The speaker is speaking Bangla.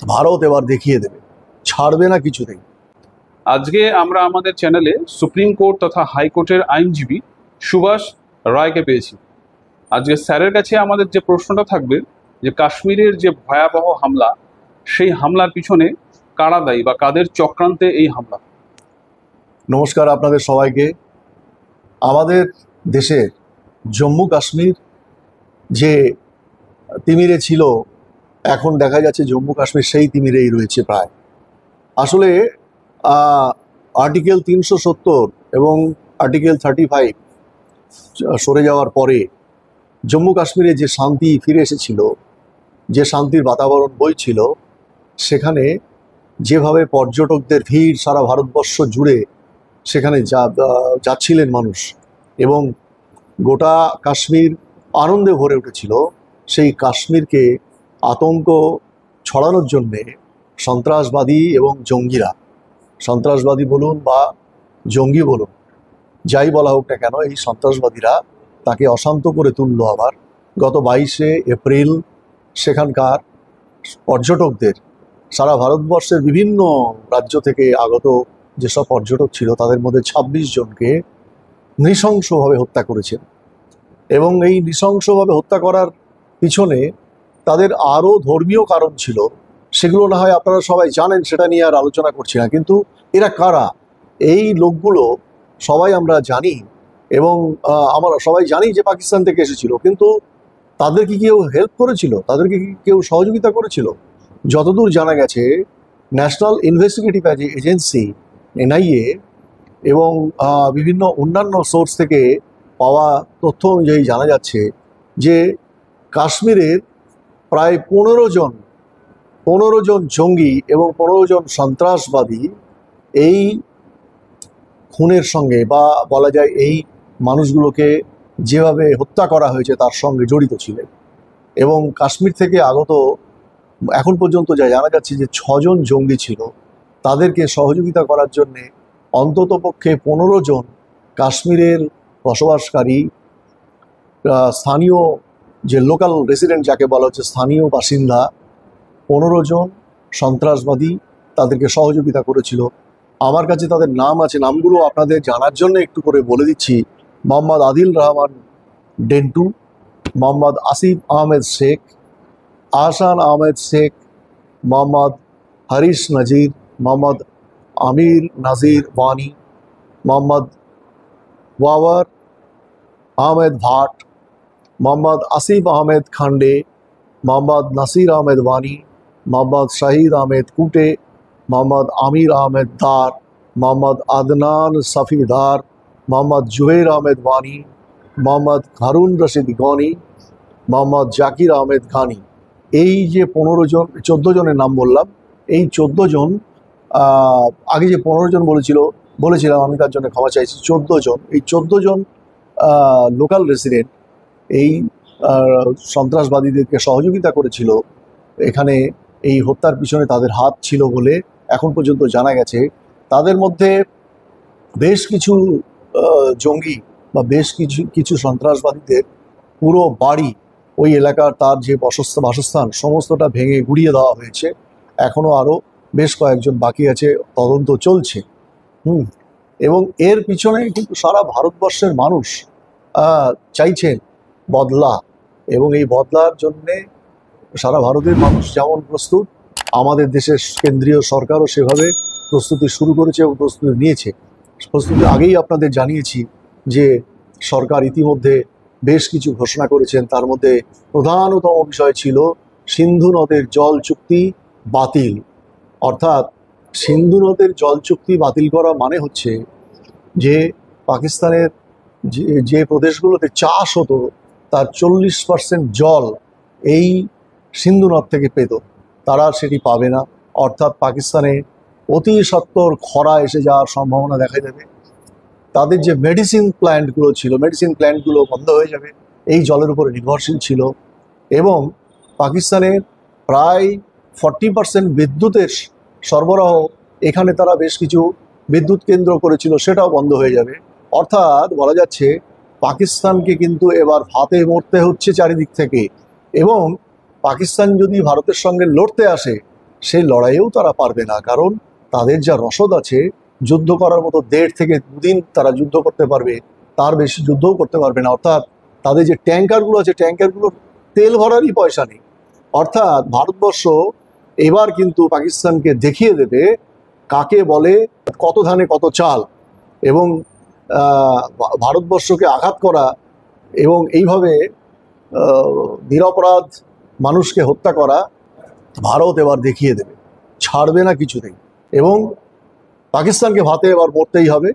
ভারত এবার দেখিয়ে দেবে, ছাড়বে না কিছুতেই। আজকে আমরা আমাদের চ্যানেলে সুপ্রিম কোর্ট তথা হাইকোর্টের আইনজীবী সুভাষ রায়কে পেয়েছি। আজকে স্যারের কাছে আমাদের যে প্রশ্নটা থাকবে যে কাশ্মীরের যে ভয়াবহ হামলা, সেই হামলার পিছনে কারা দায়ী বা কাদের চক্রান্তে এই হামলা। নমস্কার আপনাদের সবাইকে। আমাদের দেশের জম্মু কাশ্মীর যে তিমিরে ছিল, এখন দেখা যাচ্ছে জম্মু কাশ্মীর সেই তিমিরেই রয়েছে প্রায়। আসলে আর্টিকেল 370 এবং আর্টিকেল 35 সরে যাওয়ার পরে জম্মু কাশ্মীরে যে শান্তি ফিরে এসেছিল, যে শান্তির বাতাবরণ বইছিল, সেখানে যেভাবে পর্যটকদের ভিড় সারা ভারতবর্ষ জুড়ে সেখানে যাচ্ছিলেন মানুষ এবং গোটা কাশ্মীর আনন্দে ভরে উঠেছিল, সেই কাশ্মীরকে আতঙ্ক ছড়ানোর জন্যে সন্ত্রাসবাদী এবং জঙ্গিরা, সন্ত্রাসবাদী বলুন বা জঙ্গি বলুন, যাই বলা হোক না কেন, এই সন্ত্রাসবাদীরা তাকে অশান্ত করে তুললো। আবার গত 22শে এপ্রিল সেখানকার পর্যটকদের, সারা ভারতবর্ষের বিভিন্ন রাজ্য থেকে আগত যেসব পর্যটক ছিল, তাদের মধ্যে 26 জনকে নৃশংসভাবে হত্যা করেছেন। এবং এই নৃশংসভাবে হত্যা করার পিছনে তাদের আরও ধর্মীয় কারণ ছিল, সেগুলো না হয় আপনারা সবাই জানেন, সেটা নিয়ে আর আলোচনা করছি না। কিন্তু এরা কারা? এই লোকগুলো সবাই আমরা জানি এবং আমরা সবাই জানি যে পাকিস্তান থেকে এসেছিল, কিন্তু তাদেরকে কেউ হেল্প করেছিল? তাদেরকে কেউ সহযোগিতা করেছিল? যতদূর জানা গেছে, ন্যাশনাল ইনভেস্টিগেটিভ এজেন্সি এনআইএ এবং বিভিন্ন অন্যান্য সোর্স থেকে পাওয়া তথ্য অনুযায়ী জানা যাচ্ছে যে কাশ্মীরের প্রায় 15 জন জঙ্গি এবং 15 জন সন্ত্রাসবাদী এই খুনের সঙ্গে, বা বলা যায় এই মানুষগুলোকে যেভাবে হত্যা করা হয়েছে তার সঙ্গে জড়িত ছিলেন। এবং কাশ্মীর থেকে আগত এখন পর্যন্ত যা জানা যাচ্ছে যে 6 জন জঙ্গি ছিল। তাদেরকে সহযোগিতা করার জন্যে অন্ততপক্ষে 15 জন কাশ্মীরের বসবাসকারী স্থানীয় যে লোকাল রেসিডেন্ট যাকে বলা হচ্ছে, স্থানীয় বাসিন্দা 15 জন সন্ত্রাসবাদী তাদেরকে সহযোগিতা করেছিল। আমার কাছে তাদের নাম আছে, নামগুলো আপনাদের জানার জন্য একটু করে বলে দিচ্ছি। মোহাম্মদ আদিল রহমান ডেন্টু, মোহাম্মদ আসিফ আহমেদ শেখ, আহসান আহমেদ শেখ, মোহাম্মদ হরিশ নজির, মোহাম্মদ আমির নাজির ওয়ানি, মোহাম্মদ ওয়াওয়ার আহমেদ ভাট, মোহাম্মদ আসিফ আহমেদ খান্ডে, মোহাম্মদ নাসির আহমেদ ওয়ানি, মোহাম্মদ শাহিদ আহমেদ কুটে, মোহাম্মদ আমির আহমেদ দার, মোহাম্মদ আদনান সাফিদার, মোহাম্মদ জুবের আহমেদ ওয়ানি, মোহাম্মদ হারুন রশিদ গনি, মোহাম্মদ জাকির আহমেদ গানি। এই যে 14 জনের নাম বললাম, এই 14 জন, আগে যে 15 জন বলেছিলাম আমি, তার জন্য ক্ষমা চাইছি। 14 জন, এই 14 জন লোকাল রেসিডেন্ট এই সন্ত্রাসবাদীদেরকে সহযোগিতা করেছিল। এখানে এই হত্যার পিছনে তাদের হাত ছিল বলে এখন পর্যন্ত জানা গেছে। তাদের মধ্যে বেশ কিছু জঙ্গি বা বেশ কিছু সন্ত্রাসবাদীদের পুরো বাড়ি, ওই এলাকার তার যে বাসস্থান সমস্তটা ভেঙে গুড়িয়ে দেওয়া হয়েছে। এখনও আরও বেশ কয়েকজন বাকি আছে, তদন্ত চলছে। এবং এর পিছনে কিন্তু সারা ভারতবর্ষের মানুষ চাইছেন বদলা, এবং এই বদলার জন্যে সারা ভারতের মানুষ যেমন প্রস্তুত, আমাদের দেশের কেন্দ্রীয় সরকারও সেভাবে প্রস্তুতি শুরু করেছে এবং প্রস্তুতি নিয়েছে। প্রস্তুতি আগেই আপনাদের জানিয়েছি যে সরকার ইতিমধ্যে বেশ কিছু ঘোষণা করেছেন। তার মধ্যে প্রধানতম বিষয় ছিল সিন্ধু নদের জল চুক্তি বাতিল। অর্থাৎ সিন্ধু নদের জল চুক্তি বাতিল করা মানে হচ্ছে যে পাকিস্তানের যে প্রদেশগুলোতে চাষ হতো তার 40% জল এই সিন্ধু নদ থেকে পেত, তারা সেটি পাবে না। অর্থাৎ পাকিস্তানে অতি সত্বর খরা এসে যাওয়ার সম্ভাবনা দেখা যাবে। তাদের যে মেডিসিন প্ল্যান্টগুলো ছিল, মেডিসিন প্ল্যান্টগুলো বন্ধ হয়ে যাবে, এই জলের উপরে নির্ভরশীল ছিল। এবং পাকিস্তানের প্রায় 40% বিদ্যুতের সরবরাহ, এখানে তারা বেশ কিছু বিদ্যুৎ কেন্দ্র করেছিল, সেটাও বন্ধ হয়ে যাবে। অর্থাৎ বলা যাচ্ছে পাকিস্তানকে কিন্তু এবার ভাতে মরতে হচ্ছে চারিদিক থেকে। এবং পাকিস্তান যদি ভারতের সঙ্গে লড়তে আসে, সেই লড়াইয়েও তারা পারবে না, কারণ তাদের যা রসদ আছে, যুদ্ধ করার মতো 1.5 থেকে 2 দিন তারা যুদ্ধ করতে পারবে, তার বেশি যুদ্ধও করতে পারবে না। অর্থাৎ তাদের যে ট্যাঙ্কারগুলো আছে, ট্যাঙ্কারগুলোর তেল ভরারই পয়সা নেই। অর্থাৎ ভারতবর্ষ এবার কিন্তু পাকিস্তানকে দেখিয়ে দেবে কাকে বলে কত ধানে কত চাল, এবং ভারতবর্ষকে আঘাত করা এবং এইভাবে নিরপরাধ মানুষকে হত্যা করা ভারত এবার দেখিয়ে দেবে, ছাড়বে না কিছুতেই। এবং পাকিস্তানকে ভাতে এবার মরতেই হবে।